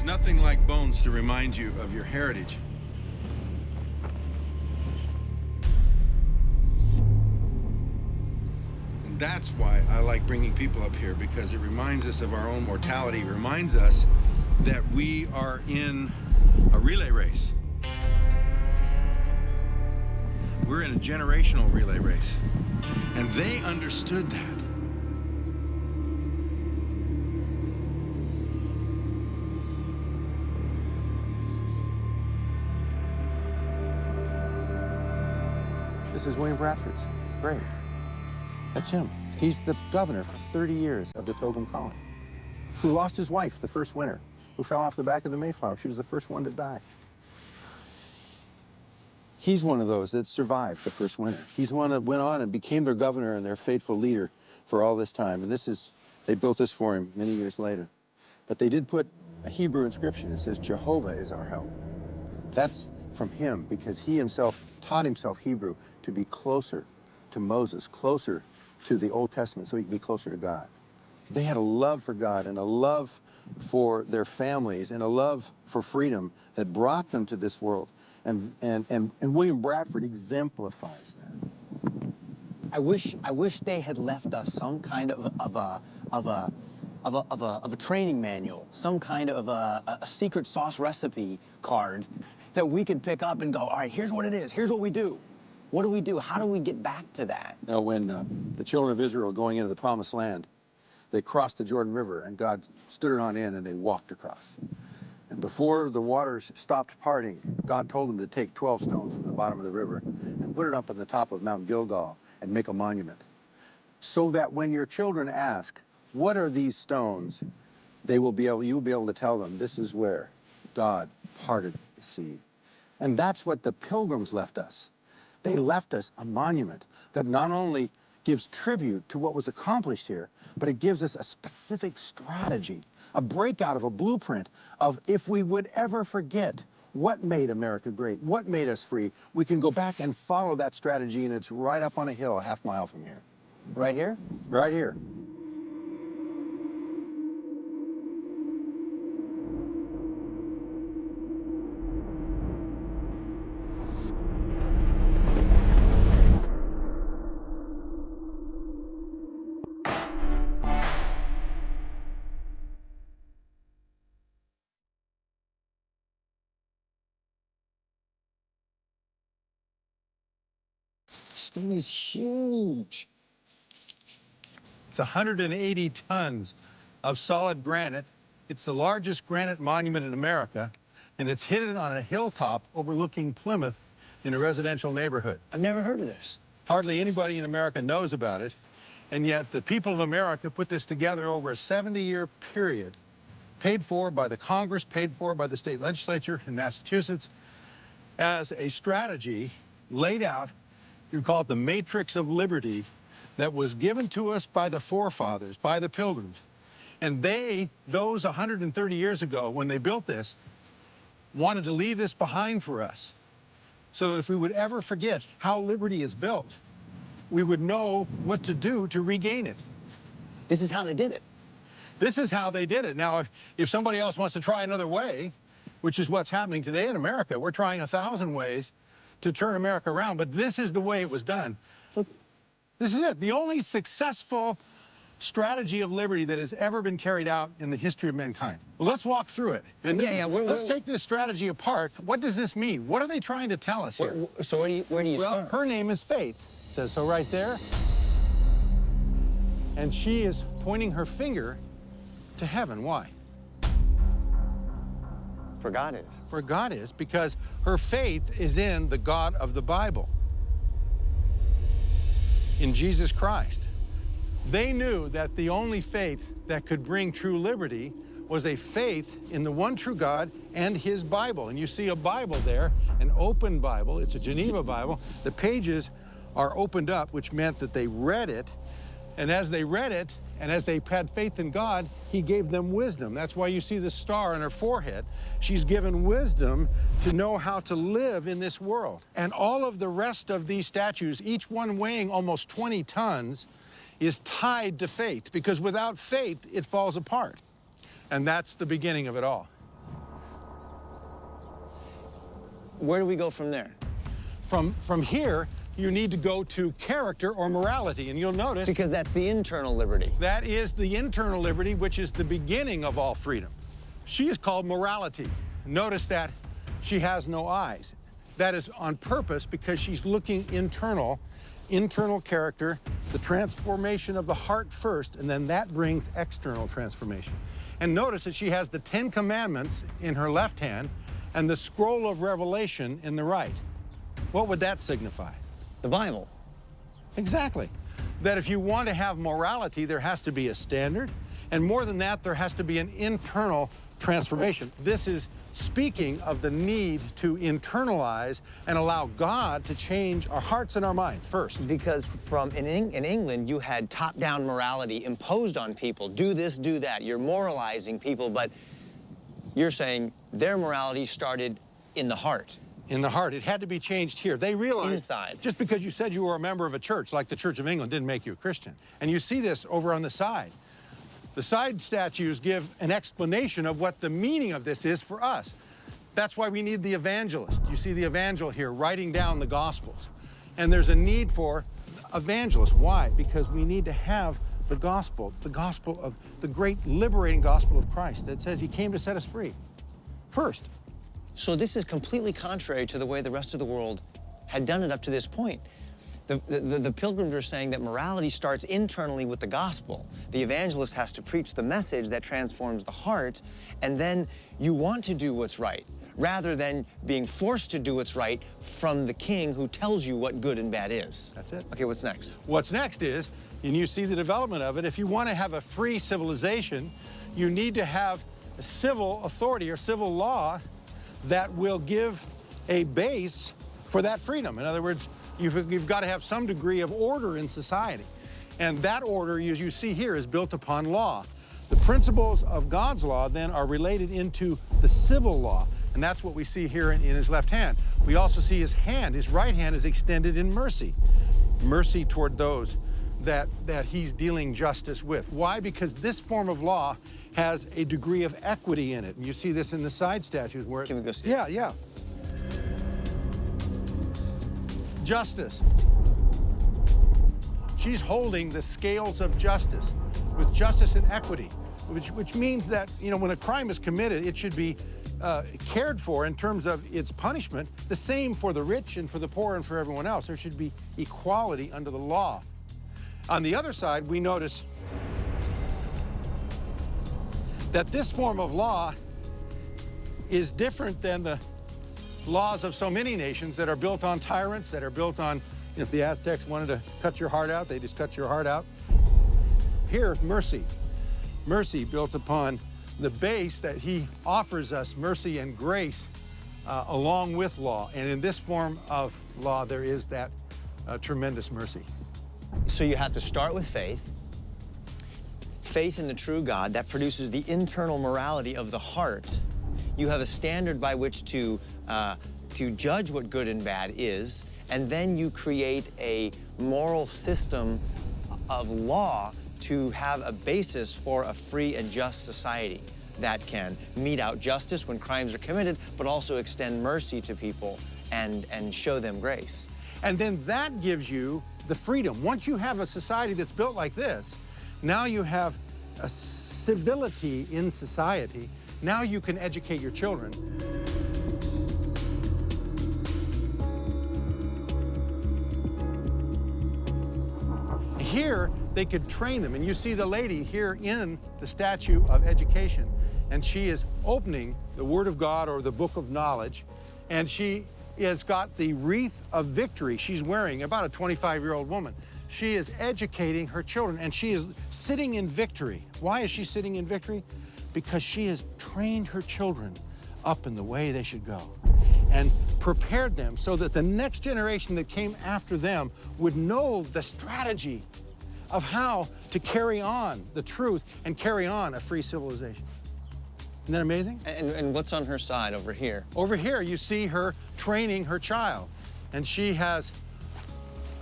There's nothing like bones to remind you of your heritage. And that's why I like bringing people up here, because it reminds us of our own mortality, it reminds us that we are in a relay race. We're in a generational relay race, and they understood that. This is William Bradford's grave. That's him. He's the governor for 30 years of the Pilgrim colony, who lost his wife the first winter, who fell off the back of the Mayflower. She was the first one to die. He's one of those that survived the first winter. He's one that went on and became their governor and their faithful leader for all this time. And they built this for him many years later. But they did put a Hebrew inscription. It says, Jehovah is our help. That's from him, because he himself taught himself Hebrew to be closer to Moses, closer to the Old Testament, so he could be closer to God. They had a love for God and a love for their families and a love for freedom that brought them to this world. And William Bradford exemplifies that. I wish they had left us some kind of a training manual, some kind of a secret sauce recipe card that we could pick up and go, all right, here's what it is, here's what we do. What do we do? How do we get back to that? Now, when the children of Israel were going into the Promised Land, they crossed the Jordan River, and God stood it on in, and they walked across. And before the waters stopped parting, God told them to take 12 stones from the bottom of the river and put it up on the top of Mount Gilgal and make a monument, so that when your children ask, what are these stones, you'll be able to tell them, this is where God parted the sea. And that's what the Pilgrims left us. They left us a monument that not only gives tribute to what was accomplished here, but it gives us a specific strategy, a breakout of a blueprint of, if we would ever forget what made America great, what made us free, we can go back and follow that strategy, and it's right up on a hill a half-mile from here. Right here? Right here. This thing is huge. It's 180 tons of solid granite. It's the largest granite monument in America, and it's hidden on a hilltop overlooking Plymouth in a residential neighborhood. I've never heard of this. Hardly anybody in America knows about it, and yet the people of America put this together over a 70-year period, paid for by the Congress, paid for by the state legislature in Massachusetts, as a strategy laid out. You call it the Matrix of Liberty, that was given to us by the forefathers, by the Pilgrims. And those 130 years ago, when they built this, wanted to leave this behind for us, so that if we would ever forget how liberty is built, we would know what to do to regain it. This is how they did it. This is how they did it. Now, if somebody else wants to try another way, which is what's happening today in America, we're trying 1,000 ways to turn America around, but this is the way it was done. This is it. The only successful strategy of liberty that has ever been carried out in the history of mankind. Well, let's walk through it. And let's take this strategy apart. What does this mean? What are they trying to tell us here? So where do you start? Her name is Faith. It says so right there. And she is pointing her finger to heaven. Why? For God is. For God is, because her faith is in the God of the Bible, in Jesus Christ. They knew that the only faith that could bring true liberty was a faith in the one true God and his Bible. And you see a Bible there, an open Bible. It's a Geneva Bible. The pages are opened up, which meant that they read it. And as they read it, and as they had faith in God, he gave them wisdom. That's why you see the star on her forehead. She's given wisdom to know how to live in this world. And all of the rest of these statues, each one weighing almost 20 tons, is tied to faith, because without faith, it falls apart. And that's the beginning of it all. Where do we go from there? From here, you need to go to character or morality, and you'll notice... Because that's the internal liberty. That is the internal liberty, which is the beginning of all freedom. She is called morality. Notice that she has no eyes. That is on purpose because she's looking internal character, the transformation of the heart first, and then that brings external transformation. And notice that she has the 10 Commandments in her left hand and the scroll of Revelation in the right. What would that signify? The Bible. Exactly. That if you want to have morality, there has to be a standard, and more than that, there has to be an internal transformation. This is speaking of the need to internalize and allow God to change our hearts and our minds first. Because in England, you had top-down morality imposed on people. Do this, do that. You're moralizing people, but you're saying their morality started in the heart. In the heart. It had to be changed here. They realized Inside. Just because you said you were a member of a church, like the Church of England, didn't make you a Christian. And you see this over on the side. The side statues give an explanation of what the meaning of this is for us. That's why we need the evangelist. You see the evangel here writing down the Gospels. And there's a need for evangelists. Why? Because we need to have the gospel of the great liberating gospel of Christ that says he came to set us free. First. So this is completely contrary to the way the rest of the world had done it up to this point. The pilgrims are saying that morality starts internally with the gospel. The evangelist has to preach the message that transforms the heart, and then you want to do what's right, rather than being forced to do what's right from the king who tells you what good and bad is. That's it. Okay, what's next? What's next is, and you see the development of it, if you want to have a free civilization, you need to have a civil authority or civil law that will give a base for that freedom. In other words, you've got to have some degree of order in society. And that order, as you see here, is built upon law. The principles of God's law then are related into the civil law. And that's what we see here in his left hand. We also see his hand, his right hand is extended in mercy. Mercy toward those that he's dealing justice with. Why? Because this form of law has a degree of equity in it. And you see this in the side statues where... Can we go see? Yeah. Justice. She's holding the scales of justice with justice and equity, which means that, you know, when a crime is committed, it should be cared for in terms of its punishment, the same for the rich and for the poor and for everyone else. There should be equality under the law. On the other side, we notice that this form of law is different than the laws of so many nations that are built on tyrants, that are built on, if the Aztecs wanted to cut your heart out, they just cut your heart out. Here, mercy. Mercy built upon the base that he offers us, mercy and grace, along with law. And in this form of law, there is that tremendous mercy. So you have to start with faith. Faith in the true God, that produces the internal morality of the heart. You have a standard by which to judge what good and bad is, and then you create a moral system of law to have a basis for a free and just society that can mete out justice when crimes are committed, but also extend mercy to people and show them grace. And then that gives you the freedom. Once you have a society that's built like this, now you have a civility in society. Now you can educate your children. Here, they could train them. And you see the lady here in the statue of education. And she is opening the Word of God or the Book of Knowledge. And she has got the wreath of victory she's wearing, about a 25-year-old woman. She is educating her children, and she is sitting in victory. Why is she sitting in victory? Because she has trained her children up in the way they should go and prepared them so that the next generation that came after them would know the strategy of how to carry on the truth and carry on a free civilization. Isn't that amazing? And what's on her side over here? Over here, you see her training her child. And she has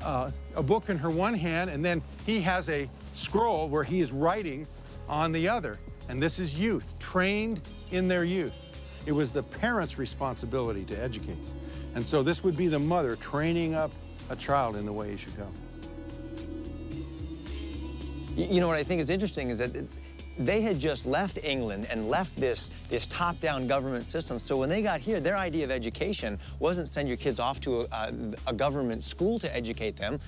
a book in her one hand, and then he has a scroll where he is writing on the other. And this is youth, trained in their youth. It was the parents' responsibility to educate. And so this would be the mother training up a child in the way he should go. You know what I think is interesting is that they had just left England and left this top-down government system. So when they got here, their idea of education wasn't send your kids off to a government school to educate them.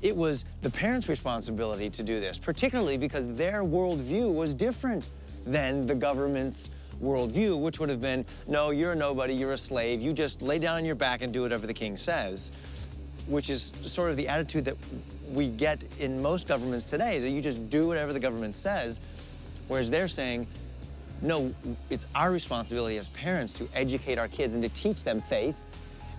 It was the parents' responsibility to do this, particularly because their worldview was different than the government's worldview, which would have been, no, you're a nobody, you're a slave, you just lay down on your back and do whatever the king says, which is sort of the attitude that we get in most governments today, is that you just do whatever the government says, whereas they're saying, no, it's our responsibility as parents to educate our kids and to teach them faith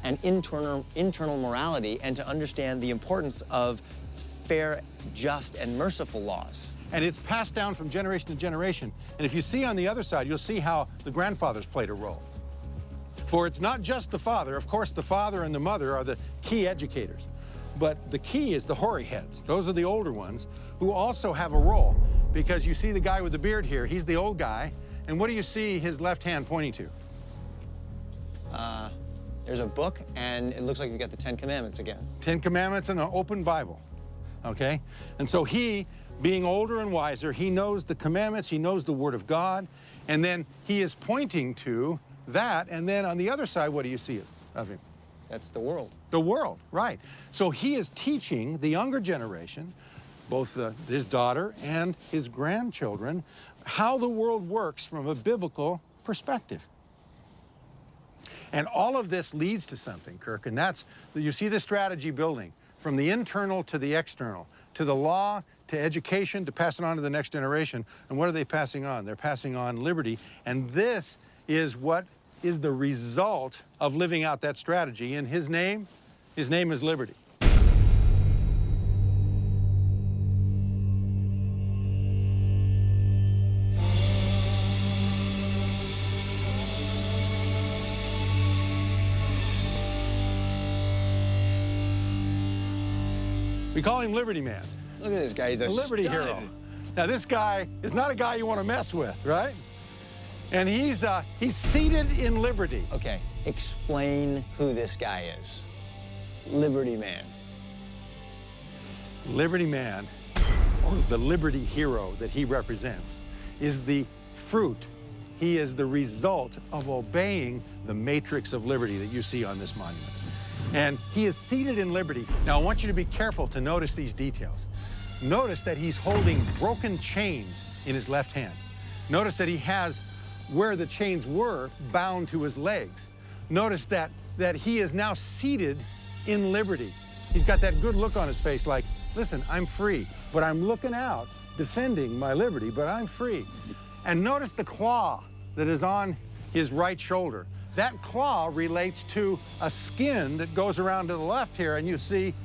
and internal morality and to understand the importance of fair, just, and merciful laws. And it's passed down from generation to generation. And if you see on the other side, you'll see how the grandfathers played a role. For it's not just the father. Of course, the father and the mother are the key educators. But the key is the hoary heads. Those are the older ones who also have a role. Because you see the guy with the beard here, he's the old guy. And what do you see his left hand pointing to? There's a book, and it looks like you've got the 10 Commandments again. 10 Commandments and an open Bible, okay? And so he, being older and wiser, he knows the commandments, he knows the Word of God, and then he is pointing to that, and then on the other side, what do you see of him? That's the world. The world, right. So he is teaching the younger generation, both his daughter and his grandchildren, how the world works from a biblical perspective. And all of this leads to something, Kirk, and that's, you see the strategy building from the internal to the external, to the law, to education, to pass it on to the next generation. And what are they passing on? They're passing on liberty. And this is what is the result of living out that strategy. In his name is liberty. We call him Liberty Man. Look at this guy, he's a Liberty stud. hero. Now this guy is not a guy you want to mess with, right? And he's seated in liberty. Okay, explain who this guy is. Liberty Man. Liberty Man, or the liberty hero that he represents, is the fruit. He is the result of obeying the matrix of liberty that you see on this monument. And he is seated in liberty. Now, I want you to be careful to notice these details. Notice that he's holding broken chains in his left hand. Notice that he has, where the chains were, bound to his legs. Notice that he is now seated in liberty. He's got that good look on his face like, listen, I'm free, but I'm looking out, defending my liberty, but I'm free. And notice the claw that is on his right shoulder. That claw relates to a skin that goes around to the left here, and you see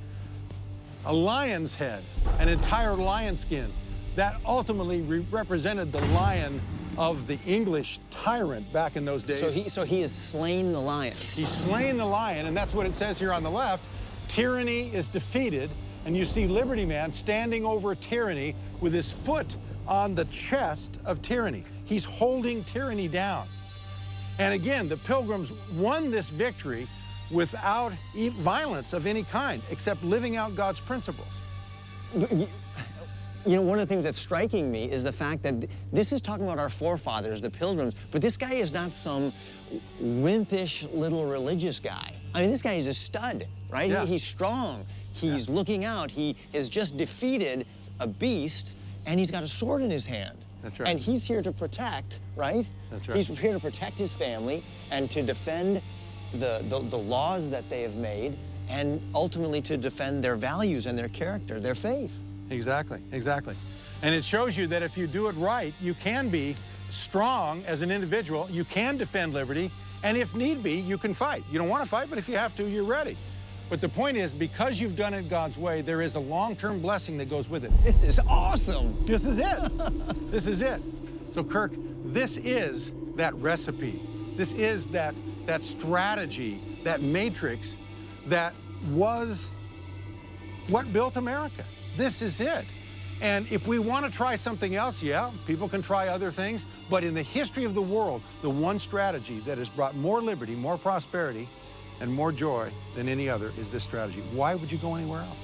a lion's head, an entire lion skin. That ultimately represented the lion of the English tyrant back in those days. So he has slain the lion. He's slain the lion, and that's what it says here on the left. Tyranny is defeated, and you see Liberty Man standing over tyranny with his foot on the chest of tyranny. He's holding tyranny down. And again, the Pilgrims won this victory without violence of any kind, except living out God's principles. You know, one of the things that's striking me is the fact that this is talking about our forefathers, the Pilgrims, but this guy is not some wimpish little religious guy. I mean, this guy is a stud, right? Yeah. He's strong. He's looking out. He has just defeated a beast, and he's got a sword in his hand. That's right. And he's here to protect, right? That's right. He's here to protect his family and to defend the laws that they have made, and ultimately to defend their values and their character, their faith. Exactly, exactly. And it shows you that if you do it right, you can be strong as an individual, you can defend liberty, and if need be, you can fight. You don't want to fight, but if you have to, you're ready. But the point is, because you've done it God's way, there is a long-term blessing that goes with it. This is awesome. This is it. This is it. So, Kirk, this is that recipe. This is that strategy, that matrix that was what built America. This is it. And if we want to try something else, yeah, people can try other things. But in the history of the world, the one strategy that has brought more liberty, more prosperity, and more joy than any other is this strategy. Why would you go anywhere else?